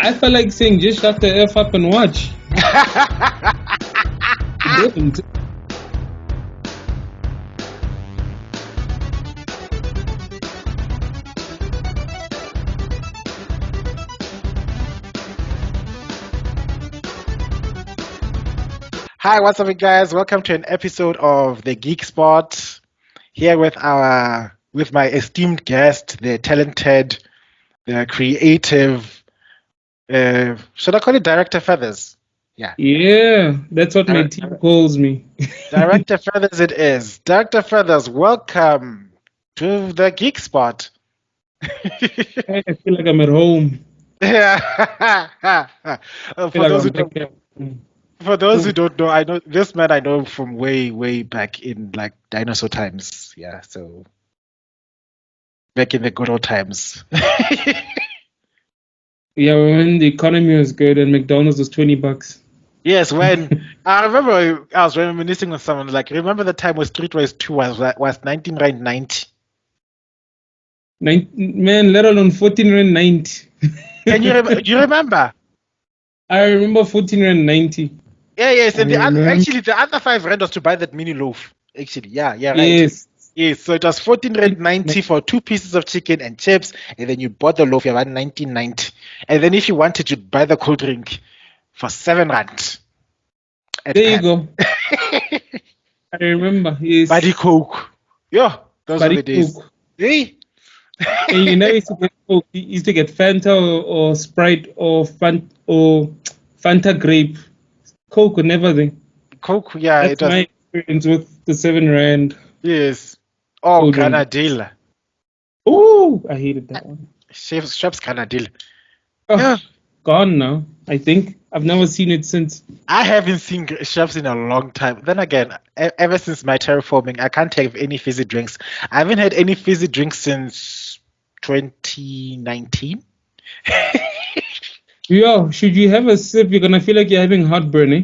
I felt like saying just shut the F up and watch. You didn't. Hi, what's up, guys? Welcome to an episode of the Geek Spot. Here with my esteemed guest, the talented, the creative. Should I call it Director Feathers? Yeah, that's what my team calls me. Director Feathers, it is. Director Feathers, welcome to the Geek Spot. I feel like I'm at home. Yeah. For those who don't know, I know this man. I know from way back in like dinosaur times. Yeah, so back in the good old times. Yeah, when the economy was good and McDonald's was $20. Yes, when I remember I was reminiscing with someone like, remember the time when Streetwise 2 was 19 Rand 90? Man, let alone 14 Rand 90. Can you you remember? I remember 14 Rand 90. Yeah, yes, and actually the other 5 Rand was to buy that mini loaf. Actually, yeah, right. Yes, so it was 14 Rand 90 for 2 pieces of chicken and chips, and then you bought the loaf, you had 19.90. And then if you wanted to buy the cold drink for 7 Rand. There you go. I remember, yes. Buddy Coke. Yeah, those were the days. Hey. And you never used to get Coke. You used to get Fanta or Sprite or Fanta Grape. Coke would never there. Coke, yeah. That's my experience with the 7 Rand. Yes. Oh, Granadilla. Oh, I hated that one. Chef's Granadilla. Oh, yeah. Gone now, I think. I've never seen it since. I haven't seen Chef's in a long time. Then again, ever since my terraforming, I can't take any fizzy drinks. I haven't had any fizzy drinks since 2019. Yo, should you have a sip, you're gonna feel like you're having heartburn, eh?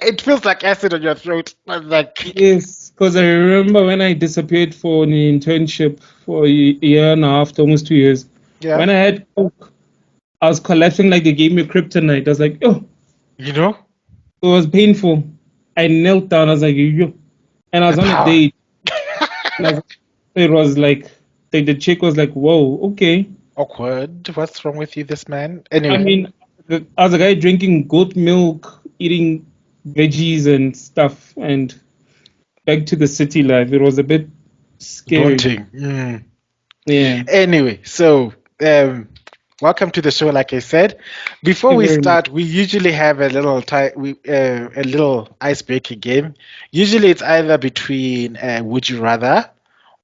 It feels like acid on your throat. Like... Yes, because I remember when I disappeared for an internship for a year and a half, almost 2 years. Yeah. When I had Coke, I was collapsing like they gave me kryptonite. I was like, oh. You know? It was painful. I knelt down. I was like, yo. And I was on a date. It was like, the chick was like, whoa, okay. Awkward. What's wrong with you, this man? Anyway. I mean, I was a guy drinking goat milk, eating veggies and stuff, and back to the city life. It was a bit scary. Daunting. Yeah. Anyway, so welcome to the show. Like I said, before we start, we usually have a little icebreaker game. Usually, it's either between Would You Rather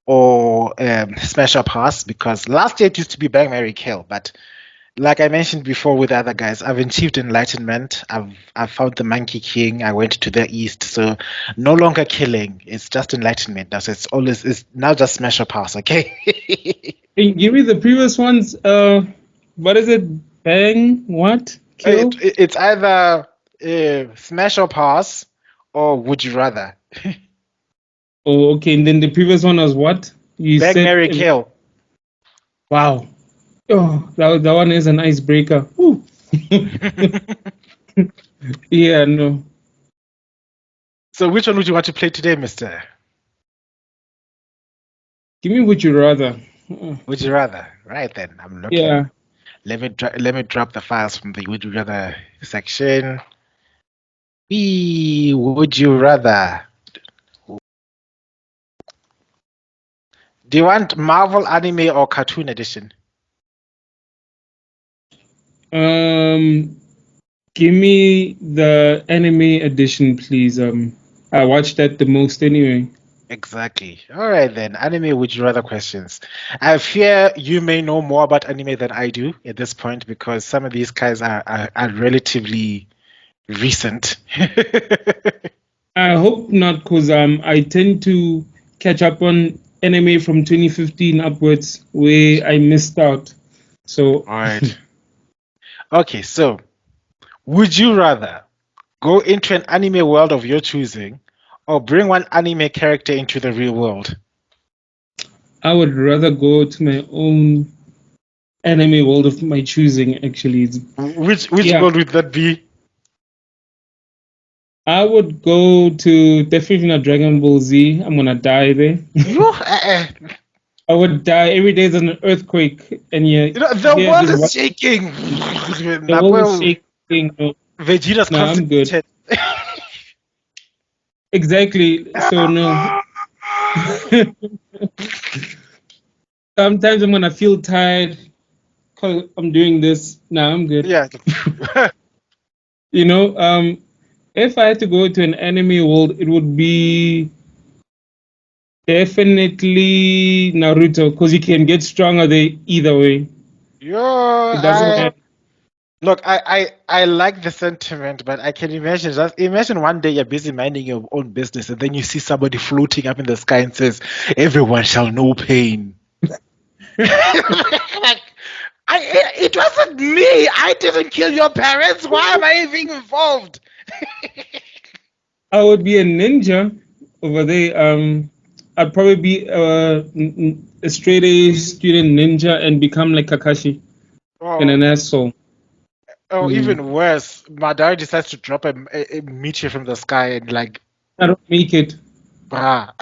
or Smash or Pass, because last year it used to be Bang, Marry, Kill, but like I mentioned before with the other guys, I've achieved enlightenment. I've found the Monkey King. I went to the east, so no longer killing. It's just enlightenment now. So it's now just Smash or Pass. Okay. Give me the previous ones. What is it? Bang? What? Kill? It's either Smash or Pass or Would You Rather. Oh, okay. And then the previous one was what? You Bang, said Marry, Kill. Wow. Oh, that one is an icebreaker. Yeah, no. So which one would you want to play today, mister? Give me Would You Rather. Would you rather? Right then, I'm looking. Yeah. Let me drop the files from the Would You Rather section. Would you rather? Do you want Marvel anime or cartoon edition? Give me the anime edition, please. I watched that the most anyway. Exactly. All right then. Anime Would You Rather questions. I fear you may know more about anime than I do at this point, because some of these guys are relatively recent. I hope not, because I tend to catch up on anime from 2015 upwards, where I missed out. So. All right. Okay, so would you rather go into an anime world of your choosing, or bring one anime character into the real world? I would rather go to my own anime world of my choosing, actually. Which world would that be? I would go to definitely not Dragon Ball Z. I'm gonna die there. I would die. Every day is an earthquake, and the world is shaking. The world is shaking. Vegeta's I'm good. Exactly. So no. Sometimes I'm gonna feel tired because I'm doing this. I'm good. Yeah. If I had to go to an anime world, it would be definitely Naruto, because you can get stronger there either way. Look, I like the sentiment, but I can imagine one day you're busy minding your own business and then you see somebody floating up in the sky and says, "Everyone shall know pain." It wasn't me. I didn't kill your parents. Why am I even involved? I would be a ninja over there. I'd probably be a straight A student ninja and become like Kakashi and an asshole. Even worse, my dad decides to drop a meteor from the sky and I don't make it. Bruh.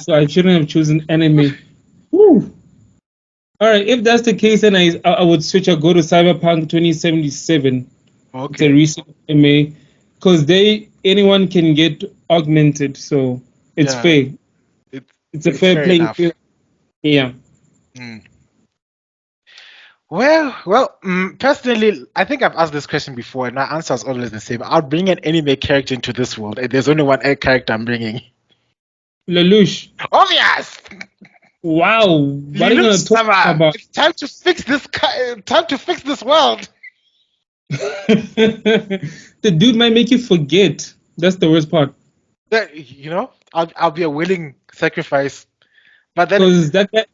So I shouldn't have chosen anime. Woo. All right, if that's the case, then I would switch. I'll go to Cyberpunk 2077. Okay. It's a recent anime, because anyone can get augmented, so it's fair. It's a fair playing field. Yeah. Well, personally, I think I've asked this question before, and my answer is always the same. I'll bring an anime character into this world, and there's only one character I'm bringing. Lelouch. Obvious. Wow. What are you gonna talk about? It's time to fix this. Time to fix this world. The dude might make you forget. That's the worst part. I'll be a willing sacrifice, but then because that guy,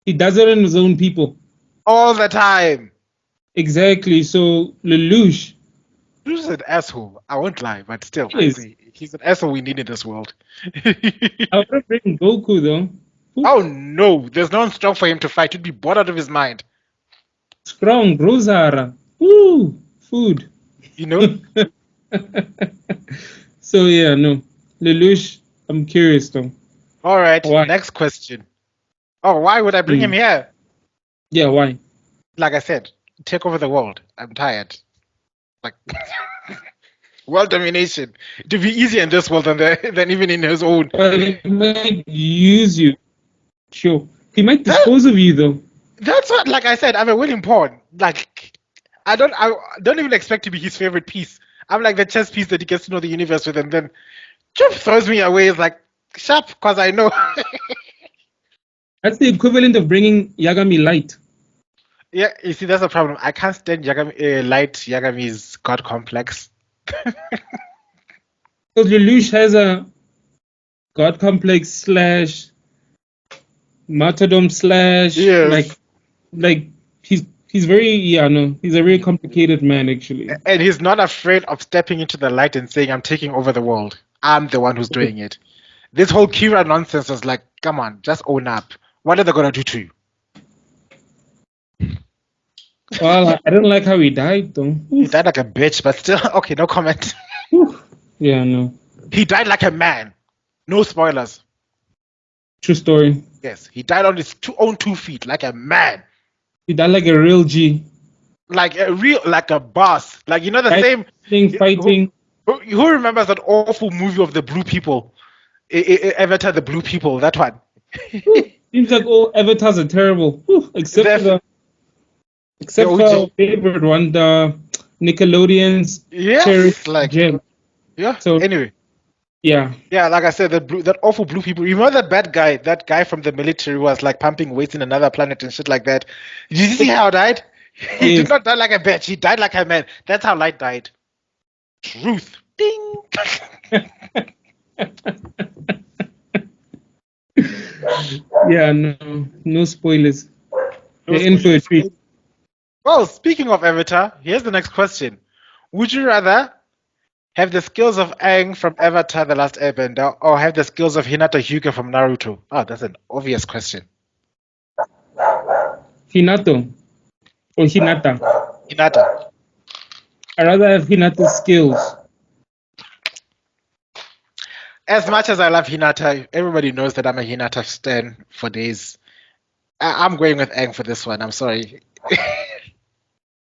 he does it on his own people all the time. Exactly. So Lelouch is an asshole. I won't lie, but still, he's an asshole we need in this world. I would bring Goku though. Oh no, there's no one strong for him to fight. He'd be bored out of his mind. Strong, Rosara. Woo, food. So yeah, no. Lelouch, I'm curious though. All right, next question. Oh, why would I bring him here? Yeah, why? Like I said, take over the world. I'm tired. World domination. It would be easier in this world than even in his own. But he might use you. Sure. He might dispose of you though. That's what, like I said, I'm a willing pawn. I don't even expect to be his favorite piece. I'm like the chess piece that he gets to know the universe with, and then throws me away. Is like sharp, because I know. That's the equivalent of bringing Yagami Light. Yeah, you see, that's the problem. I can't stand Yagami's god complex. Because Lelouch has a god complex / martyrdom / like he's very he's a very complicated man actually. And he's not afraid of stepping into the light and saying, "I'm taking over the world. I'm the one who's doing it." This whole Kira nonsense was like, come on, just own up. What are they gonna do to you? Well, I don't like how he died though. He died like a bitch, but still, okay, no comment. Yeah, no. He died like a man. No spoilers. True story. Yes, he died on his own 2 feet, like a man. He died like a real G. Like a boss. Like, the same fighting. Who remembers that awful movie of the blue people? Avatar, the blue people, that one. Seems like all avatars are terrible. Except for our favorite one, the Nickelodeon's cherished gem. Yeah. So anyway. Yeah. Yeah, like I said, that awful blue people. You remember that guy from the military who was like pumping weights in another planet and shit like that? Did you see how he died? He did not die like a bitch. He died like a man. That's how Light died. Truth. Ding. Yeah, no spoilers. You're in for a treat. Well, speaking of Avatar, here's the next question. Would you rather have the skills of Aang from Avatar The Last Airbender or have the skills of Hinata Hyuga from Naruto? Oh, that's an obvious question. Hinato or Hinata. Hinata. I rather have Hinata's skills. As much as I love Hinata, everybody knows that I'm a Hinata stan for days. I'm going with Aang for this one. I'm sorry.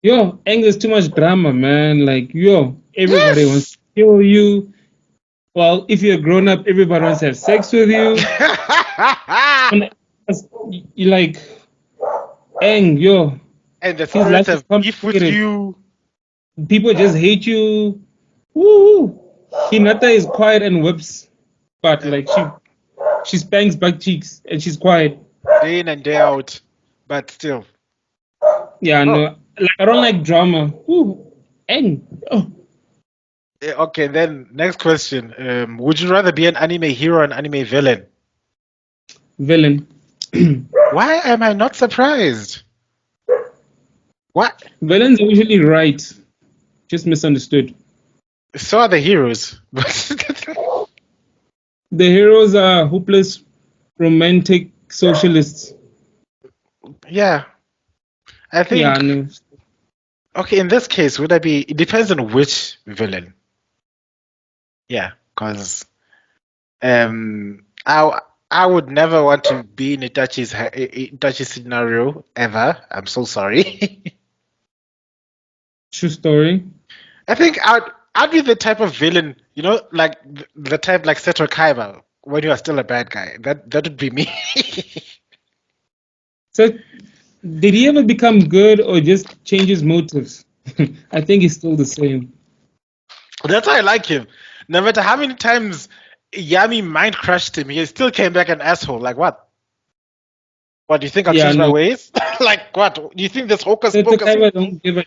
Yo, Aang is too much drama, man. Like, yo, everybody wants to kill you. Well, if you're grown up, everybody wants to have sex with you. And you like Aang, yo. And the His spirits life is have beef with complicated. you. People just hate you. Woo! Hinata is quiet and whips, but like she spanks back cheeks and she's quiet. Day in and day out, but still. Yeah, no, like I don't like drama. Woo, Aang. Oh. Okay, then next question. Would you rather be an anime hero or an anime villain? Villain. Why am I not surprised? What? Villains are usually right, just misunderstood. So are the heroes. The heroes are hopeless, romantic socialists. Yeah. I think. Yeah, no. Okay, in this case, would I be? It depends on which villain. Yeah, because I would never want to be in Itachi's scenario ever. I'm so sorry. True story. I think I'd be the type of villain, you know, like the type like Seto Kaiba when you are still a bad guy. That would be me. So, did he ever become good or just change his motives? I think he's still the same. That's why I like him. No matter how many times Yami mind crushed him, he still came back an asshole. Like what? What do you think I'll change my ways? Like what? Do you think this hocus Seto pocus? Kaiba don't give a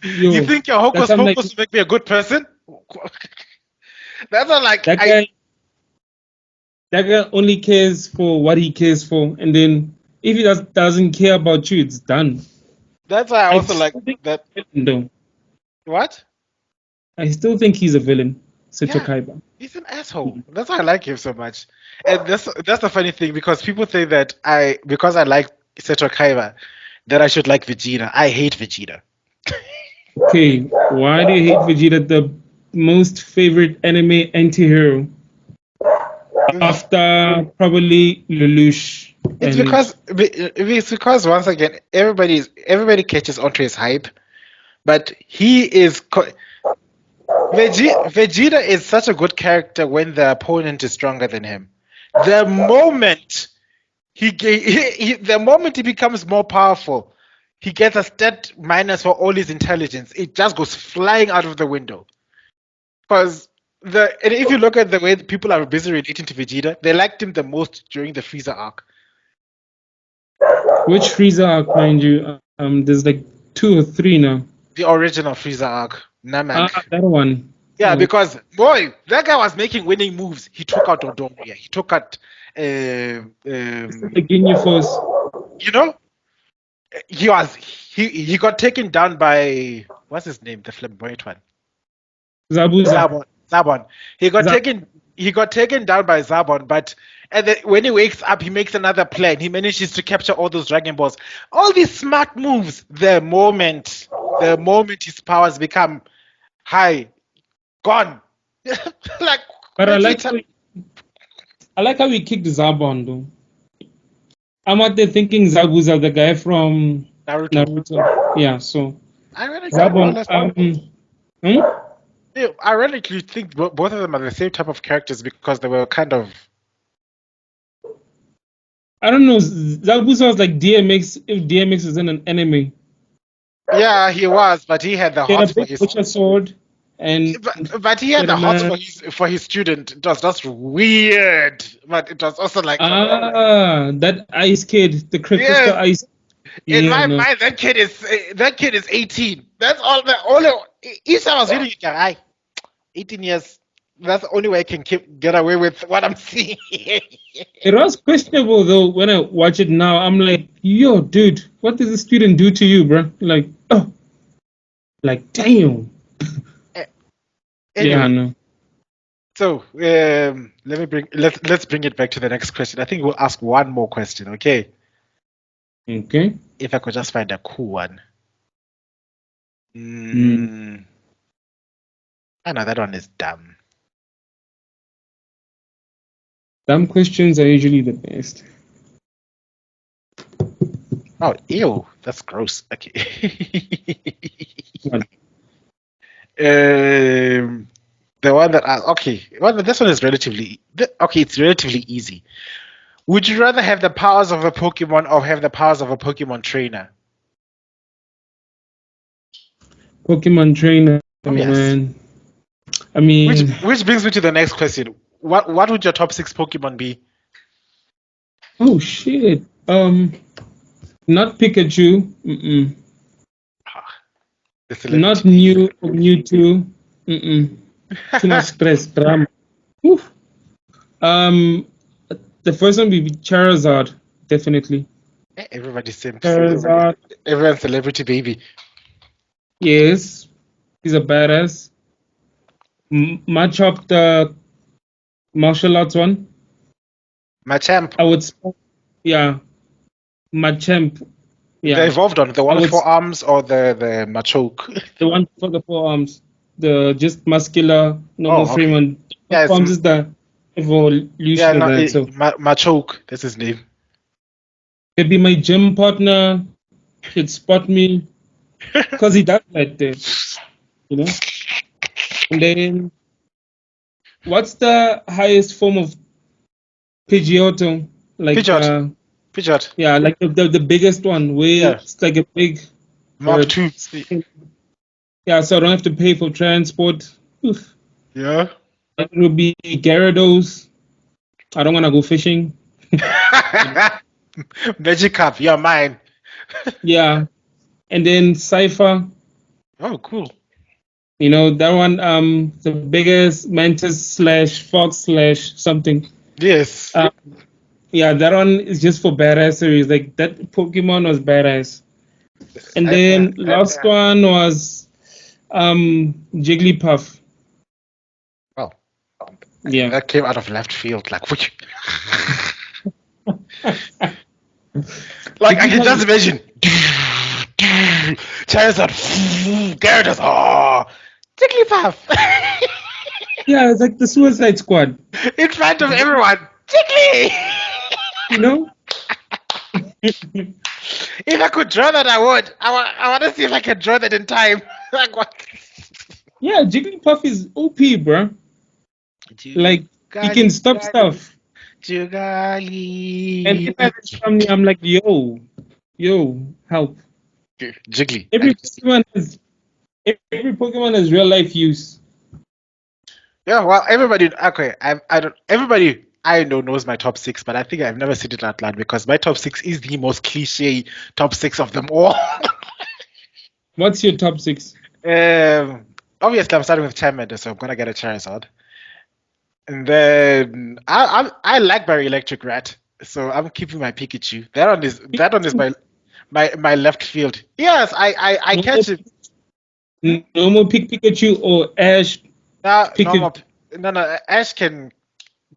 You think your hocus pocus will make me a good person? That's not like that guy. That guy only cares for what he cares for, and then if he doesn't care about you, it's done. That's why I also like that. Though. What? I still think he's a villain, Seto Kaiba. He's an asshole. That's why I like him so much. And that's the funny thing, because people say that because I like Seto Kaiba, that I should like Vegeta. I hate Vegeta. Okay, why do you hate Vegeta, the most favorite anime anti-hero? After probably Lelouch. It's because once again everybody catches onto his hype, but he is Vegeta is such a good character when the opponent is stronger than him. The moment he becomes more powerful, he gets a stat minus for all his intelligence. It just goes flying out of the window. Because and if you look at the way people are busy relating to Vegeta, they liked him the most during the Frieza arc. Which Frieza arc, mind you? There's like 2 or 3 now. The original Frieza arc, Namek. That one. Yeah, because boy, that guy was making winning moves. He took out Odoria. He took out the Ginyu Force. You know, he got taken down by what's his name, the flamboyant one. Zabon. He got taken down by Zabon, but when he wakes up, he makes another plan. He manages to capture all those Dragon Balls. All these smart moves. The moment his powers become high, gone. Like, but I like how we kicked Zabon though. I'm out there thinking Zabuza, the guy from Naruto. Yeah, so Zabon. Ironically, think both of them are the same type of characters because they were kind of. I don't know. Zabuza was like DMX if DMX was in an anime. Yeah, he was, but he had the hot for his sword, and but he had the hot for his student. It was just weird, but it was also like that ice kid, the crystal ice. In my mind, that kid is 18. That's all. Each time I was reading it, guy, 18 years. That's the only way I can get away with what I'm seeing. It was questionable though. When I watch it now, I'm like, yo, dude, what did this student do to you, bro? Like, oh, like, damn. Anyway, yeah, I know. So let's bring it back to the next question. I think we'll ask one more question, okay? Okay. if I could just find a cool one. I know that one is dumb. Dumb questions are usually the best. Oh, ew, that's gross. Okay. The one that this one is relatively it's relatively easy. Would you rather have the powers of a Pokemon or have the powers of a Pokemon trainer? Pokemon trainer, yes. man. I mean, which brings me to the next question. What would your top 6 Pokemon be? Oh shit. Not Pikachu. Mm-mm. Not Mewtwo. Mm-mm. Too much stress, drama. Oof. The first one would be Charizard, definitely. Everybody's same. Charizard. Everyone's celebrity baby. Yes, he's a badass. Machop, the martial arts one. Machamp. I would, yeah, Machamp. Yeah. The evolved one, the one with 4 arms or the Machoke? The one for the 4 arms, the just muscular normal frame one. Yeah, arms is the evolution of that. So Machoke, that's his name. Maybe my gym partner could spot me because he does that there, you know. And then, what's the highest form of Pidgeotto? Like Pidgeot. Yeah, like the biggest one where it's like a big Mark 2. Yeah, so I don't have to pay for transport. Oof. Yeah. It will be Gyarados. I don't want to go fishing. Magikarp, you're mine. Yeah. And then Cypher. Oh, cool. You know, that one, the biggest mantis / fox / something. Yes. Yeah, that one is just for badasseries. Like, that Pokemon was badass. And then last one was Jigglypuff. Oh. Yeah. That came out of left field. Like, which... like, I can just imagine. Charizard, Gyarados, Jigglypuff. Yeah, it's like the Suicide Squad. In front of everyone. Jiggly! You know? If I could draw that, I would. I want to see if I can draw that in time. Like what? Yeah, Jigglypuff is OP, bro. Like, he can stop stuff. Jugali. And if I from me, I'm like, yo, help. Jiggly. Every Pokemon has real life use. Yeah, well, everybody. Okay, everybody I know knows my top 6, but I think I've never said it out loud because my top 6 is the most cliche top 6 of them all. What's your top 6? Obviously, I'm starting with Charmander, so I'm gonna get a Charizard. And then I like my Electric Rat, so I'm keeping my Pikachu. That one is my left field. Yes, I catch it. Normal Pikachu or Ash? No, Ash can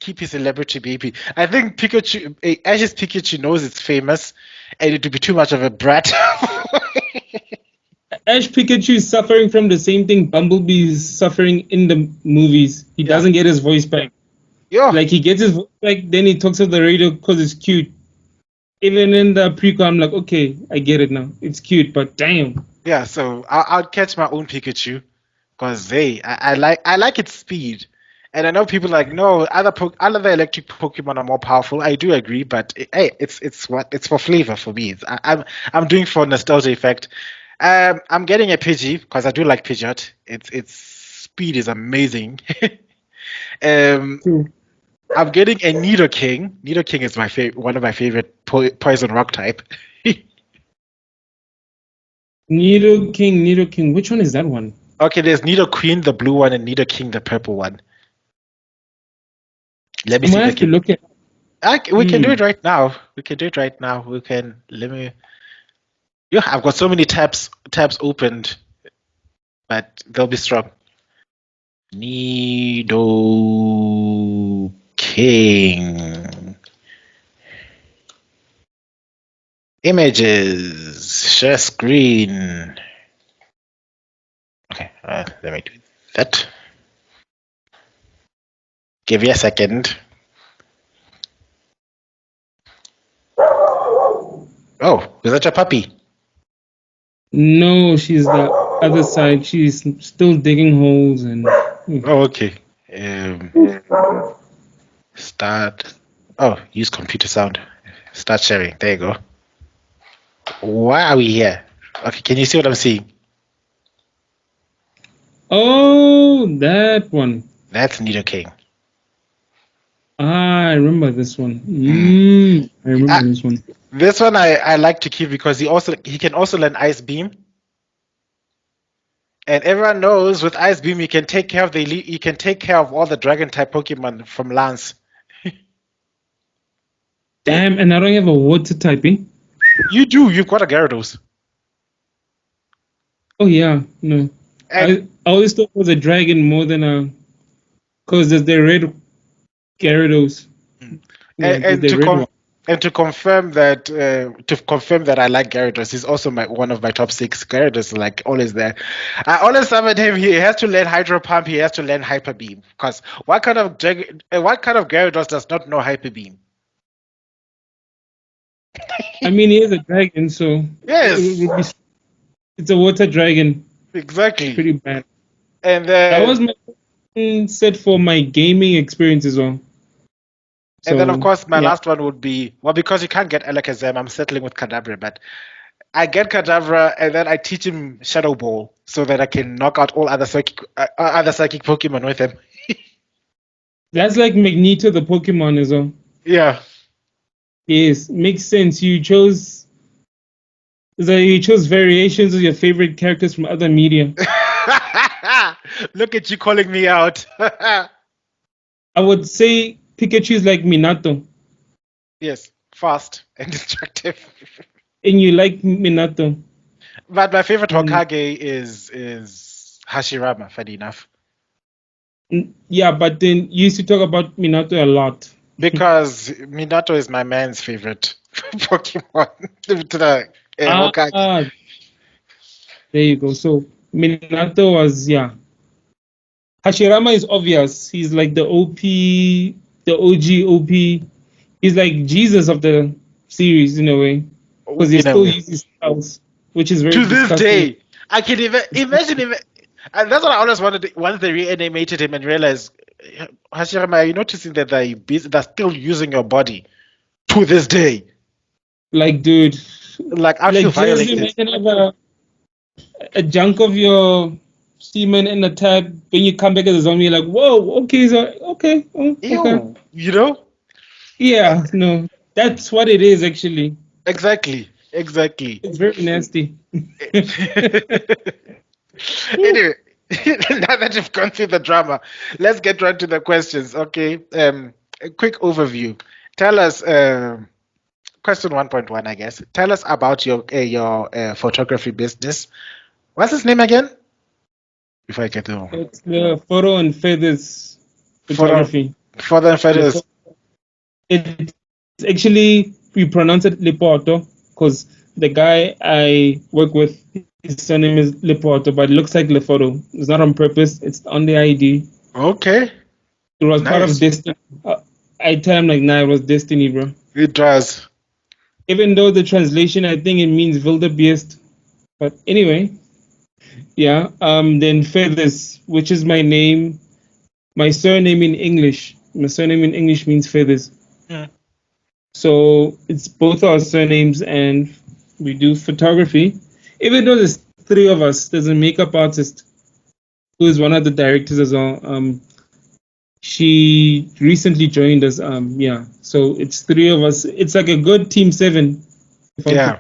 keep his celebrity baby. I think Ash's Pikachu knows it's famous, and it would be too much of a brat. Ash Pikachu is suffering from the same thing Bumblebee is suffering in the movies. He doesn't get his voice back. Yeah. Like, he gets his voice back, then he talks on the radio because it's cute. Even in the prequel, I'm like, okay, I get it now. It's cute, but damn. Yeah, so I'll catch my own Pikachu because I like its speed. And I know people are like, no, other electric Pokemon are more powerful. I do agree, but hey, it's for flavor for me. I'm doing for nostalgia effect. I'm getting a Pidgey because I do like Pidgeot. Its speed is amazing. I'm getting a Nidoking. Nidoking is one of my favorite poison rock type. Nidoking. Which one is that one? Okay, there's Nidoqueen, the blue one, and Nidoking, the purple one. Let me see. I have to look at. We can do it right now. Yeah, I've got so many tabs opened, but they'll be strong. Nidoking. Images, share screen. Okay, let me do that. Give you a second. Oh, is that your puppy? No, she's the other side. She's still digging holes and. Oh, okay. Start. Oh, use computer sound. Start sharing. There you go. Why are we here? Okay, can you see what I'm seeing? Oh, that one. That's Nido King. I remember this one. I remember this one. This one I like to keep because he can also learn Ice Beam. And everyone knows with Ice Beam you can take care of all the dragon type Pokemon from Lance. Damn, and I don't have a water typing. You do. You've got a Gyarados. Oh yeah, no. I always thought it was a dragon more than a, because there's the red Gyarados. And to confirm that I like Gyarados, he's also one of my top 6. Gyarados, like, always there. I always summon him. He has to learn Hydro Pump. He has to learn Hyper Beam. Because what kind of Gyarados does not know Hyper Beam? I mean, he is a dragon, so yes, it's a water dragon. Exactly. Pretty bad. And that was my set for my gaming experience as well. And then, of course, my last one would be, well, because you can't get Alakazam, I'm settling with Kadabra, but I get Kadabra and then I teach him Shadow Ball so that I can knock out all other psychic Pokemon with him. That's like Magneto, the Pokemon as well. Yeah. Yes, makes sense. You chose variations of your favorite characters from other media. Look at you calling me out. I would say Pikachu is like Minato. Yes, fast and destructive. And you like Minato. But my favorite Hokage is Hashirama, funny enough. Yeah, but then you used to talk about Minato a lot. Because Minato is my man's favorite Pokemon. Hokage. There you go. So Minato was, Hashirama is obvious. He's like the OP, the OG OP. He's like Jesus of the series in a way. Because he still uses spells, which is very to this day. I can imagine and that's what I always wanted once they reanimated him and realized, Hashirama, are you noticing that they're still using your body to this day? Like, dude. Like, I feel violated. Have a chunk of your semen in the tab, when you come back as a zombie, you're like, whoa, okay, so, okay. Okay. You know? Yeah, no. That's what it is, actually. Exactly. It's very nasty. Anyway, now that you've gone through the drama, let's get right to the questions. Okay. A quick overview. Tell us, question 1.1, I guess. Tell us about your photography business. What's his name again? Before I get to it's the Photo and Feathers Photography. Photo and Feathers. It's actually, we pronounce it Lephoto because the guy I work with, his surname is Lephoto, but it looks like Lephoto. It's not on purpose. It's on the ID. Okay. It was part of destiny. I tell him like, nah, it was destiny, bro. It does. Even though the translation, I think it means wildebeest. But anyway, yeah. Then Feathers, which is my name, my surname in English. My surname in English means Feathers. Yeah. So it's both our surnames, and we do photography. Even though there's 3 of us, there's a makeup artist who is one of the directors as well. She recently joined us. So it's 3 of us. It's like a good team 7. Yeah,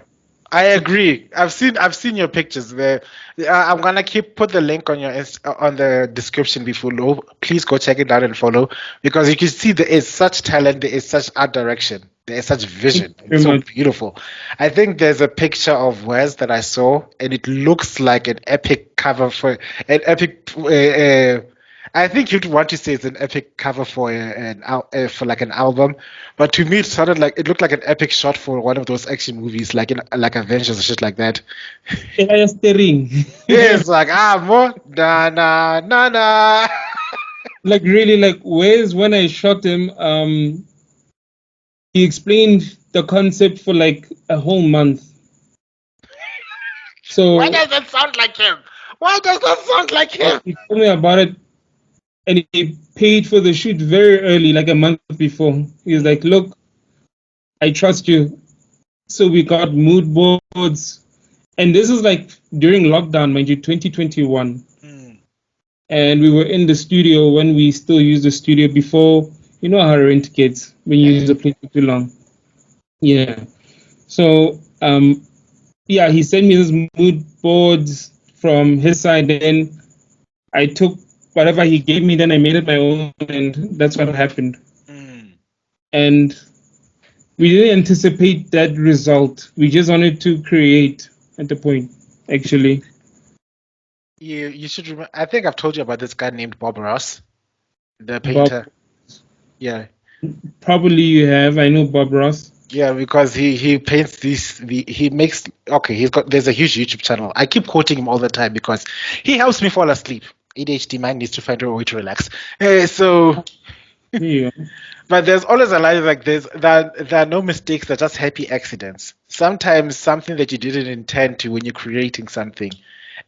I agree. I've seen your pictures there. I'm gonna put the link on on the description below. Please go check it out and follow, because you can see there is such talent, there is such art direction, there is such vision. It's so beautiful. I think there's a picture of Wes that I saw, and it looks like an epic cover for an epic. I think you'd want to say it's an epic cover for for like an album, but to me it looked like an epic shot for one of those action movies, like Avengers or shit like that. Kaya steering. Yes, like more na na na na. Like really, like where's when I shot him, he explained the concept for like a whole month. Why So does that sound like him? Why does that sound like him? he told me about it, and he paid for the shoot very early, like a month before. He was like, "Look, I trust you." So we got mood boards, and this is like during lockdown, mind you, 2021. And we were in the studio when we still used the studio before, you know how rent gets when you use the place for too long. Yeah. So yeah, he sent me these mood boards from his side. Then I took whatever he gave me, then I made it my own, and that's what happened. And we didn't anticipate that result. We just wanted to create at the point, actually. You should remember. I think I've told you about this guy named Bob Ross, the Bob, painter. Yeah. probably you have. I know Bob Ross. Yeah, because he paints he makes there's a huge YouTube channel. I keep quoting him all the time because he helps me fall asleep. ADHD mind needs to find a way to relax. Yeah. But there's always a line like this. There are no mistakes, they're just happy accidents. Sometimes something that you didn't intend to when you're creating something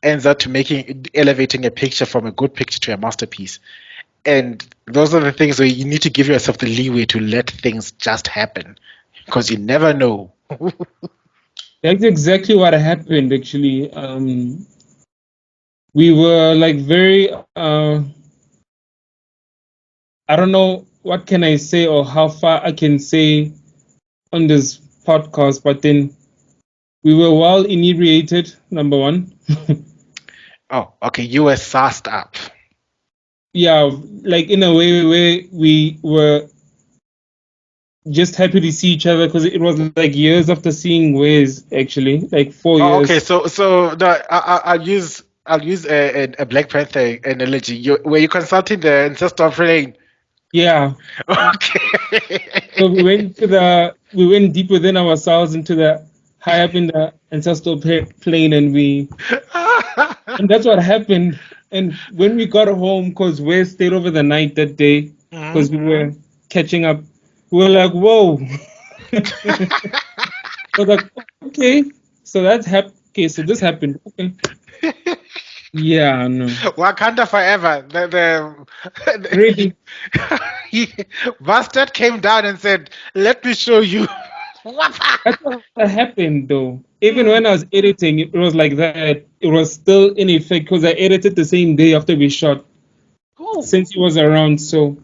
ends up to elevating a picture from a good picture to a masterpiece. And those are the things where you need to give yourself the leeway to let things just happen because you never know. That's exactly what happened, actually. We were like very, I don't know what can I say or how far I can say on this podcast, but then we were well inebriated, number one. Oh, okay. You were sauced up. Yeah, like in a way where we were just happy to see each other because it was like years after seeing Waze, actually, like 4 years. Okay, so no, I'll use a Black Panther analogy. Were you consulting the ancestor plane? Yeah. Okay. So we went deep within ourselves into the high up in the ancestral plane, and that's what happened. And when we got home, because we stayed over the night that day, because we were catching up, we were like, whoa. We're like, okay, so that's okay, so this happened. Okay. Yeah, no. Wakanda forever. Really? Bastard came down and said, "Let me show you." That's what happened, though. Even when I was editing, it was like that. It was still in effect because I edited the same day after we shot, since he was around. So,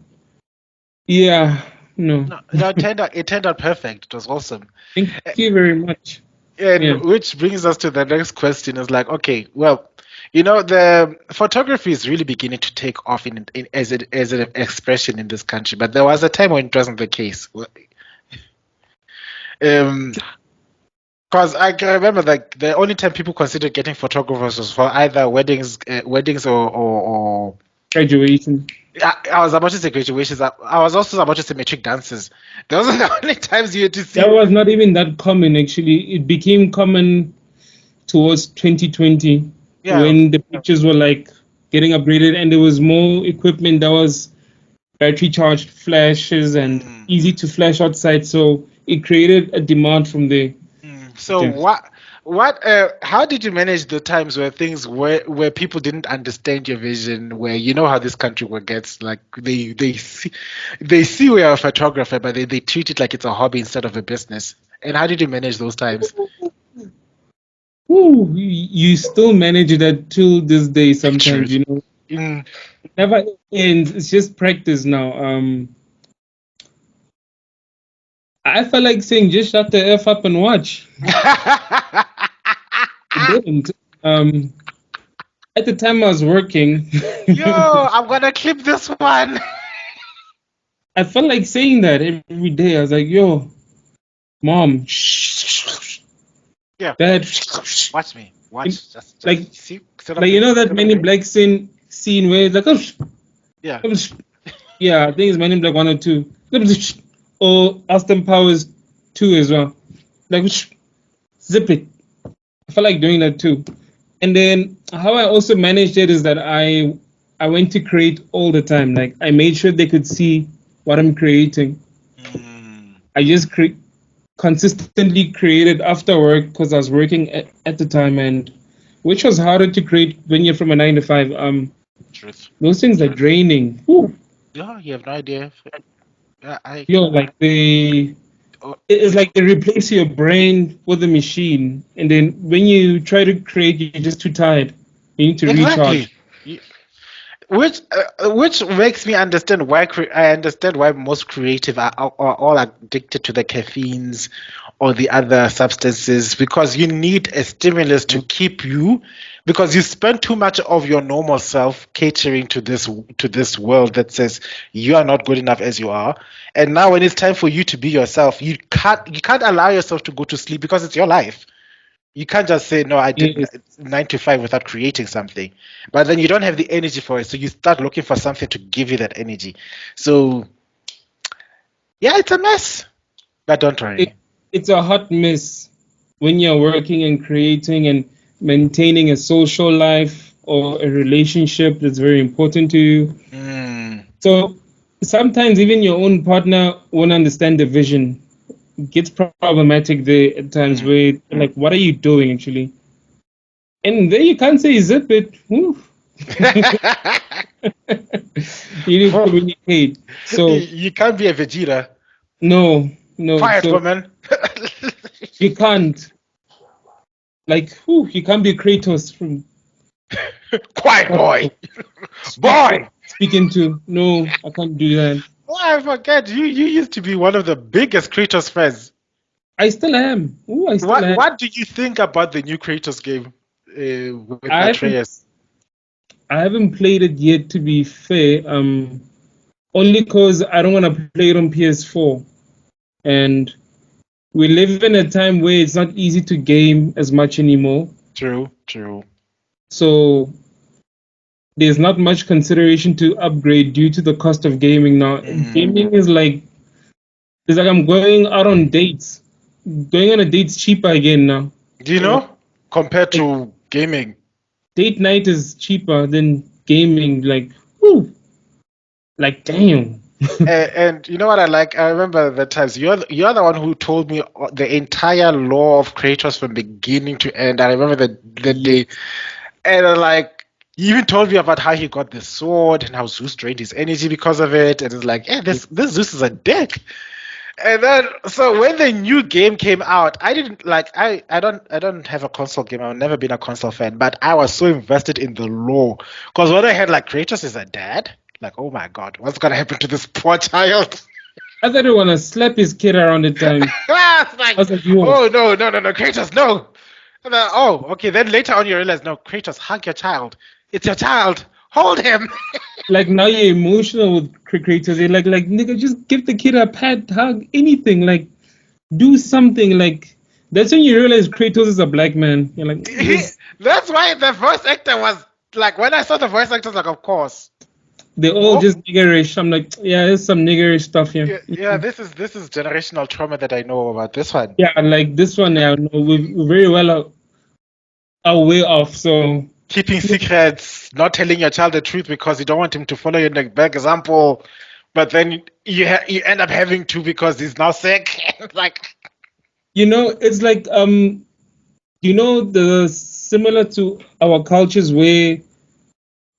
yeah, no. No, it turned out perfect. It was awesome. Thank you very much. And Yeah. which brings us to the next question: is like, okay, well, the photography is really beginning to take off as an expression in this country, but there was a time when it wasn't the case. Because I can remember like the only time people considered getting photographers was for either weddings or Graduation. I was about to say graduations. I was also about to say matric dances. Those are the only times you had to see. That was not even that common, actually. It became common towards 2020 when the pictures were like getting upgraded and there was more equipment that was battery charged flashes and easy to flash outside. So it created a demand from there. So how did you manage the times where things where people didn't understand your vision, where you know how this country work gets, like they see we are a photographer, but they treat it like it's a hobby instead of a business. And how did you manage those times? Ooh, you still manage that till this day sometimes, you know. It never ends. It's just practice now. I felt like saying just shut the F up and watch. I didn't. At the time I was working. Yo, I'm gonna clip this one. I felt like saying that every day. I was like, yo, mom, shh. Yeah. Dad, Watch me. Watch. Just like, see. like you know that Men in Black scene where it's like, oh, Yeah. Yeah, I think it's Men in Black 1 or 2. Or Austin Powers 2 as well. Like, zip it. I feel like doing that too. And then how I also managed it is that I went to create all the time. Like, I made sure they could see what I'm creating. I just consistently created after work because I was working at the time, and which was harder to create when you're from a 9 to 5. Truth. Those things are draining. Whew. Yeah, you have no idea. Like it's like they replace your brain with a machine, and then when you try to create, you're just too tired. You need to recharge. Which makes me understand why I understand why most creative are all addicted to the caffeines or the other substances, because you need a stimulus to keep you, because you spend too much of your normal self catering to this world that says you are not good enough as you are, and now when it's time for you to be yourself, you can't allow yourself to go to sleep because it's your life. You can't just say, no, I did 9 to 5 without creating something. But then you don't have the energy for it. So you start looking for something to give you that energy. So, yeah, it's a mess. But don't worry. It's a hot mess when you're working and creating and maintaining a social life or a relationship that's very important to you. So sometimes even your own partner won't understand the vision. It gets problematic there at times where, like, what are you doing actually? And then you can't say zip it. You need to communicate. So you can't be a Vegeta. No. Quiet, So woman. you can't. Like, you can't be Kratos from Quiet, boy. Boy. Speaking to. No, I can't do that. Oh, I forget. You used to be one of the biggest Kratos fans. I still am. What do you think about the new Kratos game with Atreus? I haven't played it yet, to be fair. Only because I don't want to play it on PS4. And we live in a time where it's not easy to game as much anymore. True. So there's not much consideration to upgrade due to the cost of gaming now. Gaming is like, it's like I'm going out on dates. Going on a date's cheaper again now. Do you know? Compared to gaming. Date night is cheaper than gaming. Like, whoo. Like, damn. And you know what I like? I remember the times you're the one who told me the entire lore of Kratos from beginning to end. I remember the day, and like you even told me about how he got the sword and how Zeus drained his energy because of it. And it's like, this Zeus is a dick. And then so when the new game came out, I didn't like I don't have a console game. I've never been a console fan, but I was so invested in the lore because when I had like Kratos is a dad. Like, oh my God, what's gonna happen to this poor child? I thought I want to slap his kid around the time. I was like, oh no, Kratos, no. And then, oh, okay. Then later on, you realize, no, Kratos, hug your child. It's your child. Hold him. Like now you're emotional with Kratos. You're like nigga, just give the kid a pat, hug, anything. Like, do something. Like, that's when you realize Kratos is a black man. You're like, that's why the voice actor was like, when I saw the voice actor, I was like, of course. They're all just niggerish. I'm like, yeah, there's some niggerish stuff here. Yeah, this is generational trauma that I know about this one. Yeah, like this one, yeah, we're very well aware of. So keeping secrets, not telling your child the truth because you don't want him to follow your bad example, but then you end up having to because he's now sick. Like, it's like the similar to our cultures where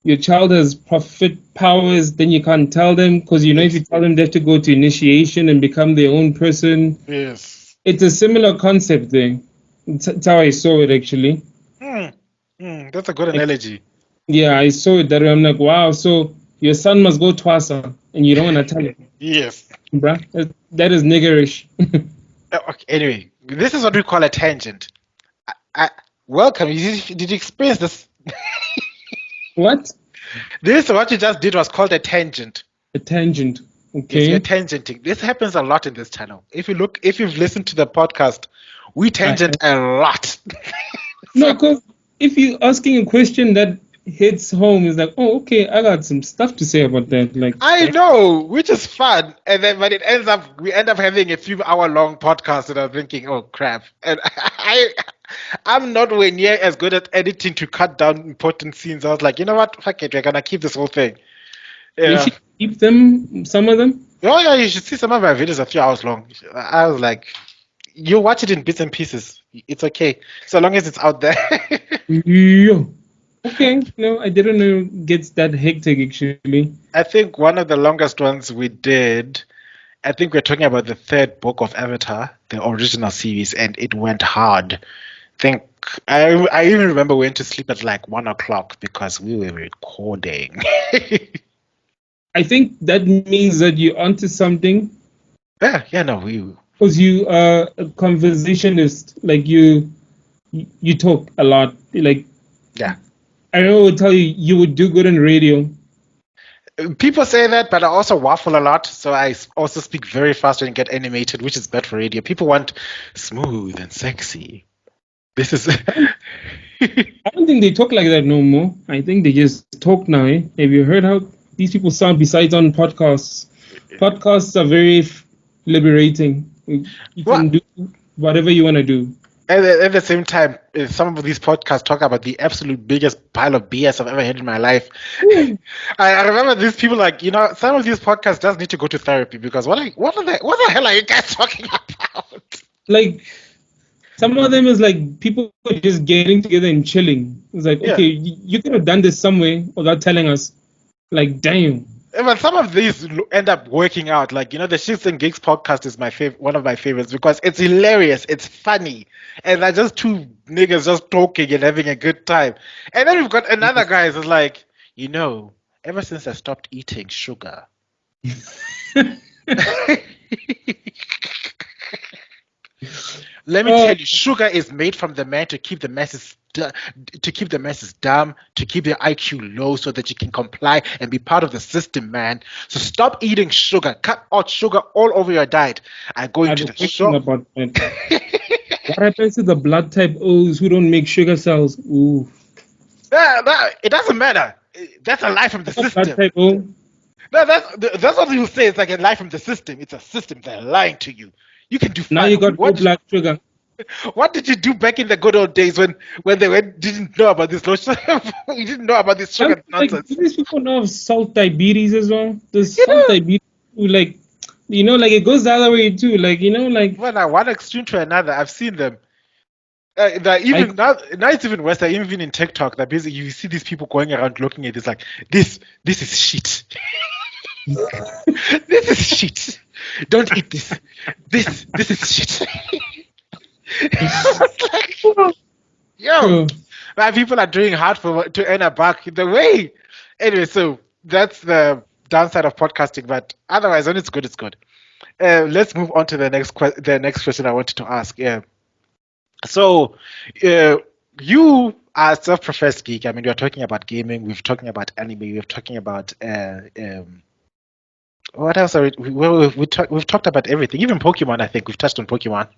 your child has prophet powers, then you can't tell them because if you tell them they have to go to initiation and become their own person. Yes, it's a similar concept there. That's how I saw it actually. That's a good analogy. Yeah, I saw it that way. I'm like, wow, so your son must go Twasa and you don't want to tell him. Yes, bruh, that is niggerish. Okay, anyway, this is what we call a tangent. Welcome. Did you experience this? What? What you just did was called a tangent. A tangent. Okay. Yes, you're tangenting. This happens a lot in this channel. If you've listened to the podcast, we tangent a lot. No, because if you're asking a question that hits home, it's like, oh, okay, I got some stuff to say about that. Like, I know, which is fun, and then but we end up having a few hour long podcast, and I'm thinking, oh crap, and I'm not way near as good at editing to cut down important scenes. I was like, you know what, fuck it, we're gonna keep this whole thing. you Yeah. should keep them, some of them. Oh yeah, you should see some of my videos are 3 hours long. I was like, you watch it in bits and pieces. It's okay, so long as it's out there. Yeah. Okay, no, I didn't know it gets that hectic actually. I think one of the longest ones we did, I think we're talking about the third book of Avatar, the original series, and it went hard. Think I even remember we went to sleep at like 1 o'clock because we were recording. I think that means that you're onto something Yeah, no, we. because you are a conversationist. Like you talk a lot. Like Yeah. I know, would tell you you would do good in radio. People say that, but I also waffle a lot, so I also speak very fast and get animated, which is bad for radio. People want smooth and sexy. This is. I don't think they talk like that no more. I think they just talk now. Eh? Have you heard how these people sound besides on podcasts? Podcasts are very liberating. You can do whatever you want to do. At the same time, some of these podcasts talk about the absolute biggest pile of BS I've ever had in my life. I remember these people like, some of these podcasts just need to go to therapy because what the hell are you guys talking about? Like, some of them is like people just getting together and chilling. It's like, okay, you could have done this somewhere without telling us. Like, damn. But some of these end up working out. Like, the Shits and Geeks podcast is one of my favorites because it's hilarious, it's funny, and they're just two niggas just talking and having a good time. And then we've got another guy who's like, ever since I stopped eating sugar. Let me tell you, sugar is made from the man to keep the masses dumb, to keep their IQ low so that you can comply and be part of the system, man. So stop eating sugar. Cut out sugar all over your diet. I go into the shop. About that. What happens to the blood type O's who don't make sugar cells? Ooh. It doesn't matter. That's a lie from the system. Blood type O? No, that's what you say. It's like a lie from the system. It's a system. They're lying to you. You can do fine. Now you got no blood sugar. What did you do back in the good old days when they didn't know about this lotion? You didn't know about this sugar nonsense. Like, these people know of salt diabetes as well. The salt diabetes, like it goes the other way too. Like, well, one extreme to another. I've seen them. Even now it's even worse. Even in TikTok, that basically you see these people going around looking at this like this is shit. This is shit. Don't eat this. This is shit. Like, yo, people are doing hard to earn a buck the way. Anyway, so that's the downside of podcasting, but otherwise, when it's good, it's good. Let's move on to the next question I wanted to ask. Yeah. So, you are a self-professed geek. I mean, you're talking about gaming. We've talking about anime. We're talking about what else are we've talked about everything. Even Pokemon. I think we've touched on Pokemon.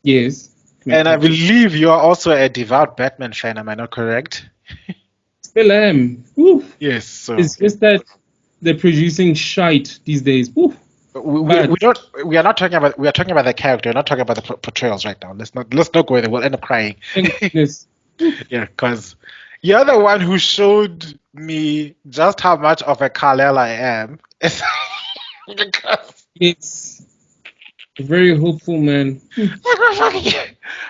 Yes. And I believe you are also a devout Batman fan. Am I not correct? Still am. Woo. Yes. So it's just that they're producing shite these days. Woo. We are not talking about. We are talking about the character. We're not talking about the portrayals right now. Let's not go there. We'll end up crying. Yes. Yeah, because you're the one who showed me just how much of a Kal-El I am. It's very hopeful, man.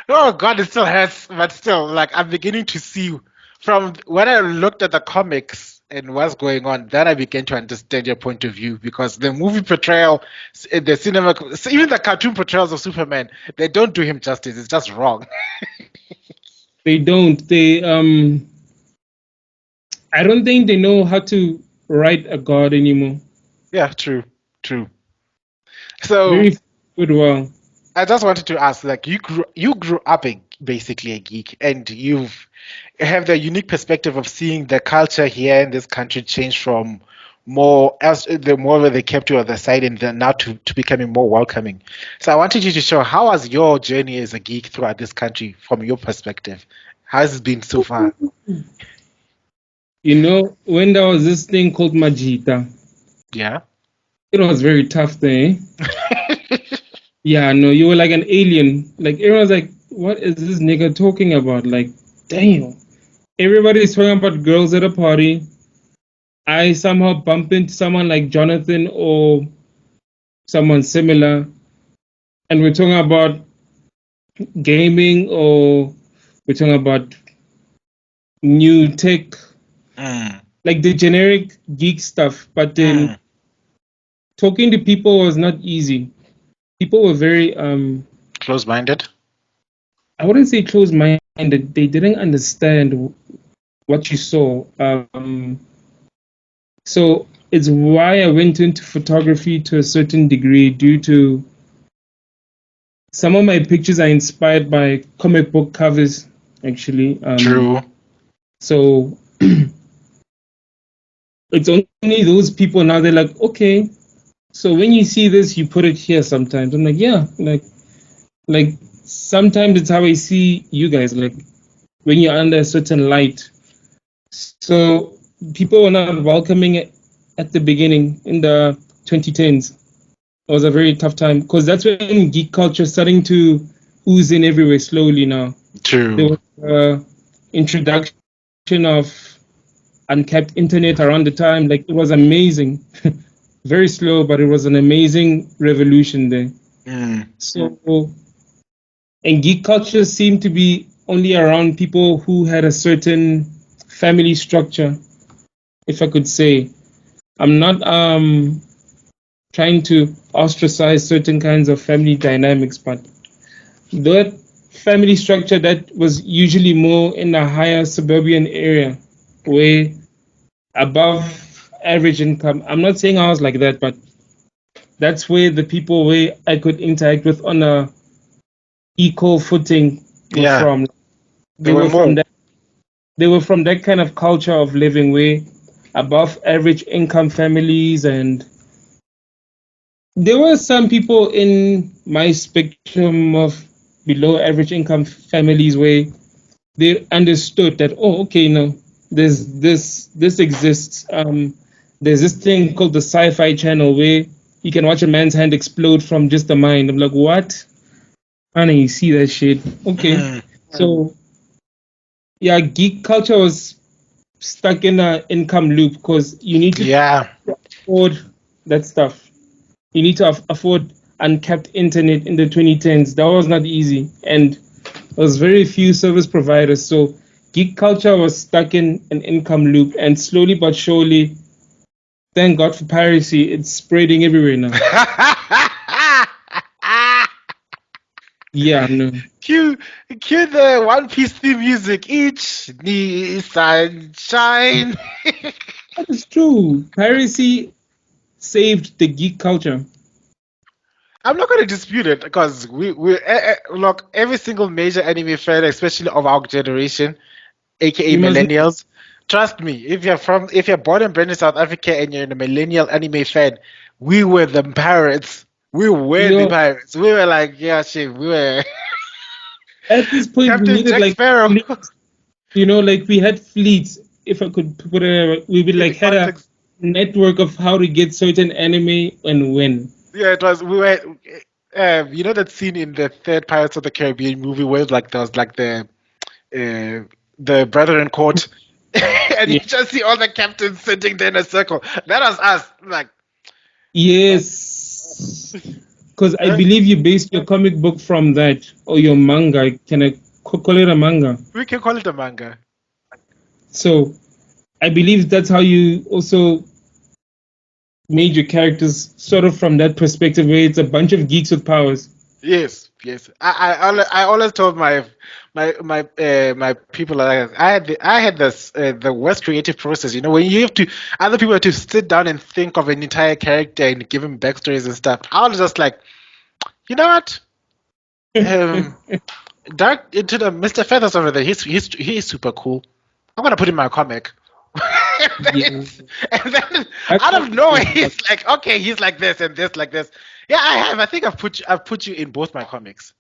Oh God, it still hurts, but still, like I'm beginning to see from when I looked at the comics and what's going on, then I began to understand your point of view because the movie portrayal, the cinema, even the cartoon portrayals of Superman, they don't do him justice. It's just wrong. They don't. I don't think they know how to write a god anymore. Yeah, true. So very good. Well, I just wanted to ask, like, you grew up basically a geek, and you have the unique perspective of seeing the culture here in this country change from the more they kept you on the side and then now to becoming more welcoming. So I wanted you to show how was your journey as a geek throughout this country from your perspective. How has it been so far? When there was this thing called Majita, Yeah. it was very tough there. Yeah, no, you were like an alien. Like everyone's like, what is this nigga talking about? Like, damn. Everybody's talking about girls at a party. I somehow bump into someone like Jonathan or someone similar, and we're talking about gaming or we're talking about new tech, like the generic geek stuff. But then talking to people was not easy. People were very close-minded. I wouldn't say close-minded. They didn't understand what you saw. So it's why I went into photography to a certain degree, due to some of my pictures are inspired by comic book covers, actually. True. So it's only those people now, they're like, okay, so when you see this, you put it here sometimes. I'm like, yeah, like sometimes it's how I see you guys, like when you're under a certain light. So people were not welcoming it at the beginning in the 2010s. It was a very tough time because that's when geek culture is starting to ooze in everywhere slowly now. True. There was introduction of uncapped internet around the time. Like, it was amazing. Very slow, but it was an amazing revolution there. So, and geek culture seemed to be only around people who had a certain family structure, if I could say. I'm not trying to ostracize certain kinds of family dynamics, but that family structure that was usually more in a higher suburban area, where above average income. I'm not saying I was like that, but that's where the people where I could interact with on a equal footing were from. They were from that. They were from that kind of culture of living where above average income families, and there were some people in my spectrum of below average income families where they understood that, oh, okay, no, this exists. There's this thing called the Sci-Fi Channel where you can watch a man's hand explode from just the mind. I'm like, what? And you see that shit. Okay. So yeah, geek culture was stuck in an income loop because you need to afford that stuff. You need to afford uncapped internet in the 2010s. That was not easy, and there was very few service providers. So geek culture was stuck in an income loop, and slowly but surely, thank God for piracy, it's spreading everywhere now. Yeah, no. Cue the One Piece theme music. Each knee sunshine. That is true. Piracy saved the geek culture. I'm not going to dispute it because we look, every single major anime fan, especially of our generation, aka millennials. Trust me, if you're born and bred in South Africa and you're a millennial anime fan, we were the pirates. We were the pirates. We were like, yeah, shit, we were. At this point, Captain we needed Jack Sparrow. Fleets. Like we had fleets. If I could put it, we would like had a network of how to get certain anime and when. Yeah, it was. We were. You know that scene in the third Pirates of the Caribbean movie where like there was like the Brethren Court, and you just see all the captains sitting there in a circle. That was us. Like, yes, because I believe you based your comic book from that, or your manga. Can I call it a manga? We can call it a manga. So, I believe that's how you also made your characters, sort of from that perspective, where it's a bunch of geeks with powers. Yes. I always told my people, like, I had this the worst creative process. You know, when you have to, other people have to sit down and think of an entire character and give him backstories and stuff. I was just like, you know what? Dark into the Mr. Feathers over there. He's super cool. I'm gonna put him in my comic. and then out of nowhere, he's like, okay, he's like this and this, like this. Yeah, I have. I think I've put you in both my comics.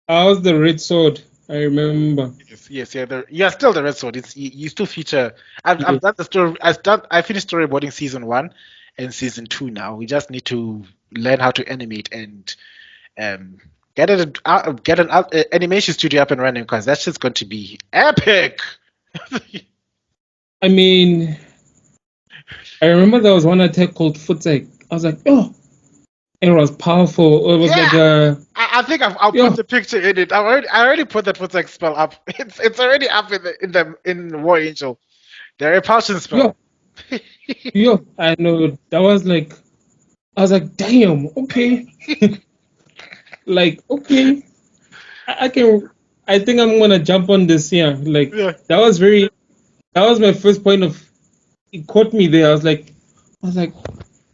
I was the Red Sword. I remember. Yes, yeah. Still the Red Sword. You still feature. I've Yeah. done the story. I finished storyboarding season 1 and season 2 now. We just need to learn how to animate and um get an animation studio up and running because that's just going to be epic. I mean, I remember there was one attack called Footek. I was like, oh, and it was powerful. It was like Yeah, a I think I'll put yo, the picture in it. I already put that footstep spell up. It's already up in War Angel. The repulsion yo, spell. yo. I know that was like I was like, damn, okay, like okay, I can. I think I'm gonna jump on this here. Like Yeah, that was very. That was my first point of. It caught me there. I was like,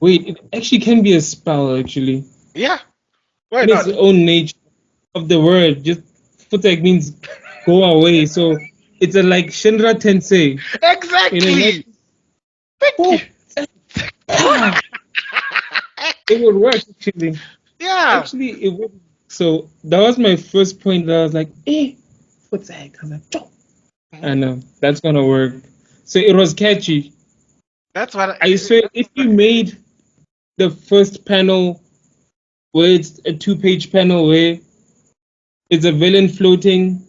wait, it actually can be a spell actually yeah. Why in its not? own nature of the word. Just Futek means go away. So it's a like Shinra Tensei. Like, Exactly. Thank you. oh, ah, it would work actually. Yeah, Actually, it would. So that was my first point. That I was like, Futek. I was like, Chop. mhm. I know that's gonna work. So it was catchy. That's what. I swear, if you made the first panel where it's a two-page panel where it's a villain floating,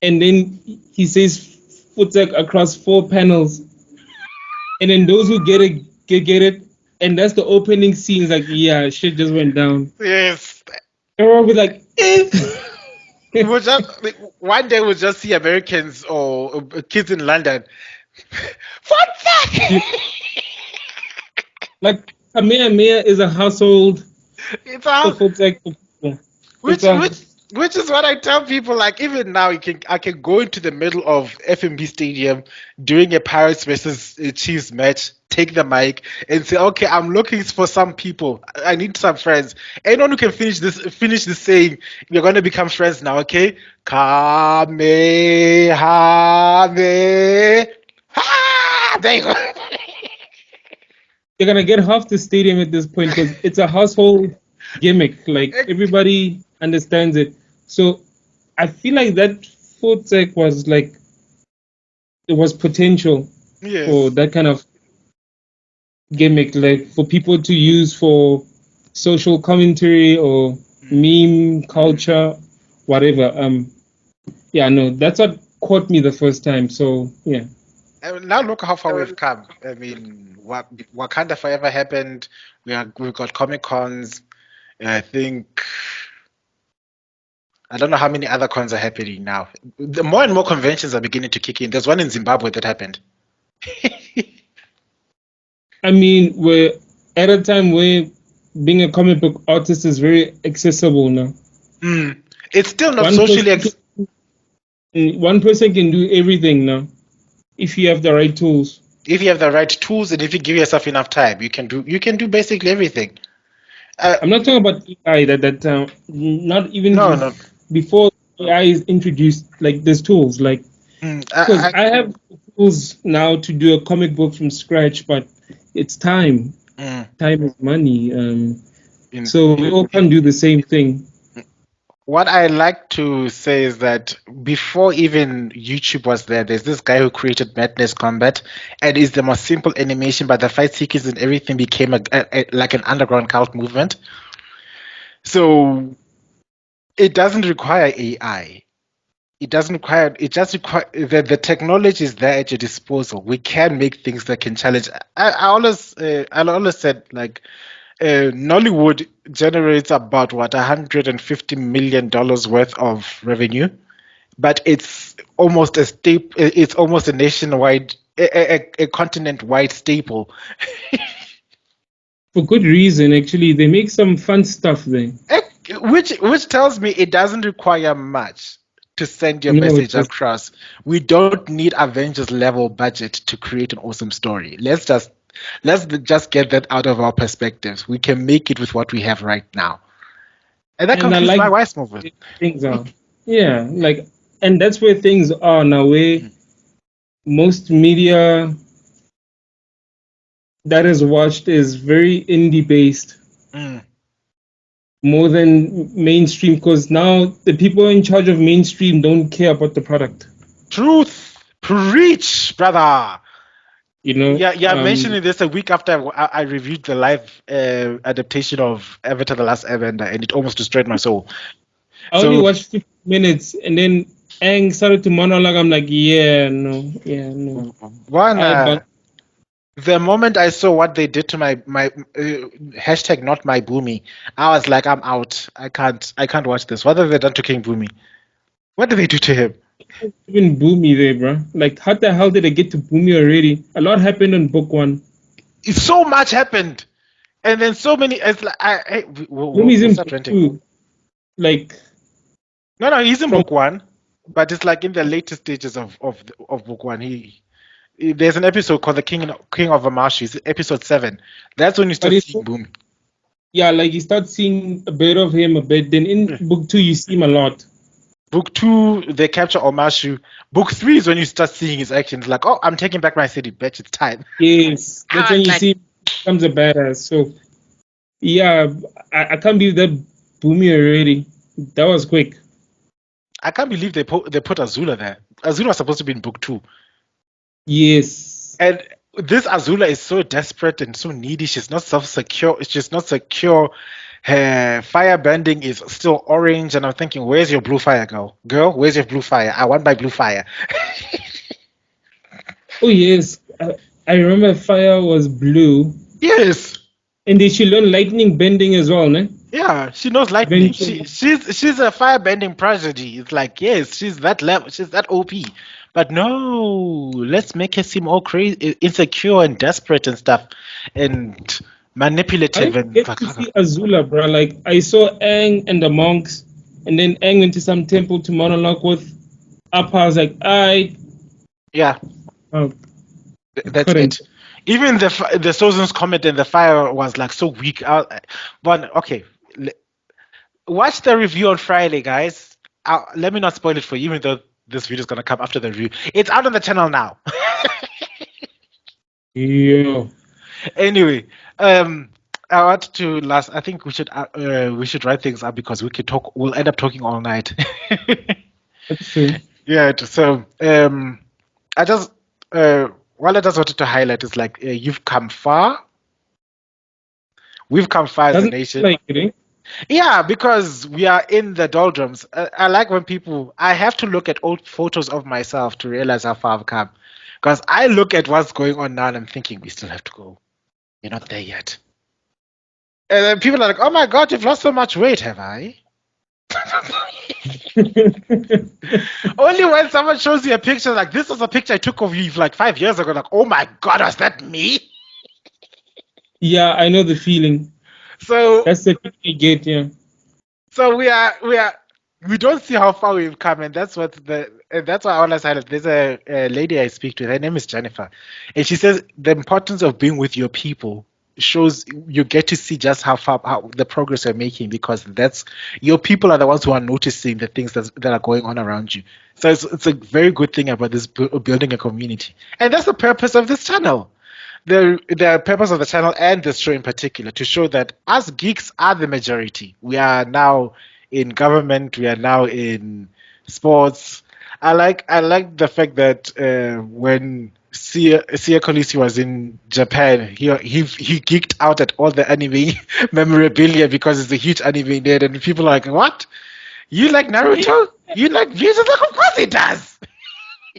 and then he says Futek across four panels, and then those who get it, and that's the opening scene. It's like, yeah, shit just went down. Yes. Everyone will be like, We'll just like, one day we'll just see Americans or kids in London. Fuck. like Kamehameha is a household It's for all Futek. It's which a which which is what I tell people. Like even now, I can go into the middle of FMB Stadium during a Pirates versus Chiefs match, take the mic and say, "Okay, I'm looking for some people. I need some friends. Anyone who can finish this saying, we're gonna become friends now. Okay, Kamehameha. There you go. you're gonna get half the stadium at this point because it's a household gimmick. Like everybody understands it. So I feel like that Futek was like it was potential for Yes. that kind of gimmick, like for people to use for social commentary or meme culture, whatever. Yeah, no, that's what caught me the first time. So yeah, Now look how far we've come. I mean, Wakanda Forever happened. We've got Comic Cons. I think I don't know how many other cons are happening now. The more and more conventions are beginning to kick in. There's one in Zimbabwe that happened. I mean, we're at a time where being a comic book artist is very accessible now. Mm. It's still not One socially. person, one person can do everything now if you have the right tools. If you have the right tools and if you give yourself enough time, you can do basically everything. I'm not talking about AI. Not No, even no. before AI is introduced. Like there's tools, like Mm, because I have tools now to do a comic book from scratch, but it's time. mm, Time is money. in, So we all can't do the same thing. what I like to say is that before even YouTube was there, there's this guy who created Madness Combat, and it's the most simple animation, but the fight sequence and everything became like an underground cult movement. So it doesn't require AI. It doesn't require. It just require the technology is there at your disposal. We can make things that can challenge. I always said like Nollywood generates about what $150 million worth of revenue, but it's almost a staple. It's almost a nationwide, a continent-wide staple. For good reason, actually. They make some fun stuff there. Which tells me it doesn't require much to send your No, it message does. across. We don't need Avengers level budget to create an awesome story. Let's just get that out of our perspectives. We can make it with what we have right now. And that And I concludes my like wife's movement. things are. Yeah, like, and that's where things are now, where most media that is watched is very indie based. Mm, more than mainstream, because now the people in charge of mainstream don't care about the product. Truth, preach, brother. You know. Yeah. Mentioning this a week after I reviewed the live adaptation of Avatar: The Last Airbender, and it almost destroyed my soul. I only watched 15 minutes, and then Aang started to monologue. I'm like, yeah, no. One, the moment I saw what they did to my hashtag not my Boomy, I was like, I'm out. I can't watch this. What have they done to King Boomy? What did they do to him? Even Boomy there, bro. Like, how the hell did I get to Boomy already? A lot happened in book 1. So much happened, and then so many. It's like Boomy's in book 2. Like, no, he's in book 1, but it's like in the later stages of book 1. There's an episode called the King of Amashi. It's episode 7. That's when you start seeing Boomy. Yeah, like you start seeing a bit of him a bit. Then in book 2, you see him a lot. Book 2, they capture Omashu. Book 3 is when you start seeing his actions. Like, oh, I'm taking back my city, bitch. It's time. Yes, that's when you see him becomes a badass. So, yeah, I can't believe that Boomy already. That was quick. I can't believe they put Azula there. Azula was supposed to be in book 2. Yes. And this Azula is so desperate and so needy. She's not self-secure. She's not secure. Her fire bending is still orange. And I'm thinking, where's your blue fire, girl? Girl, where's your blue fire? I want my blue fire. Oh, yes. I remember fire was blue. Yes. And then she learned lightning bending as well, ne? Yeah, she knows lightning. She's a fire bending prodigy. It's like, yes, she's that level. She's that OP. But no, let's make her seem all crazy, insecure and desperate and stuff, and manipulative. I get to see Azula, bro. Like, I saw Aang and the monks, and then Aang went to some temple to monologue with Appa. I was like, yeah, that's it. Even the Sozin's comment and the fire was like so weak. But okay, watch the review on Friday, guys. Let me not spoil it for you, even though this video is gonna come after the review. It's out on the channel now. Yeah. Anyway, I want to last. I think we should write things up because we could talk. We'll end up talking all night. That's true. Yeah. So I just what I just wanted to highlight is like you've come far. We've come far as a nation. Like it, eh? Yeah, because we are in the doldrums. I like when I have to look at old photos of myself to realize how far I've come. Because I look at what's going on now and I'm thinking, we still have to go. You're not there yet. And then people are like, oh my God, you've lost so much weight, have I? Only when someone shows you a picture like this was a picture I took of you like 5 years ago, like, oh my God, was that me? Yeah, I know the feeling. So that's the thing you get, yeah. So we don't see how far we've come, and that's why I always highlight. There's a lady I speak to. Her name is Jennifer, and she says the importance of being with your people shows you get to see just how the progress you're making, because that's your people are the ones who are noticing the things that are going on around you. So it's a very good thing about this building a community, and that's the purpose of this channel. The purpose of the channel and this show in particular, to show that us geeks are the majority. We are now in government. We are now in sports. I like the fact that when Sia Kolisi was in Japan, he geeked out at all the anime memorabilia because it's a huge anime nerd, and people are like, "What? You like Naruto? You like Bleach?" Like, of course he does.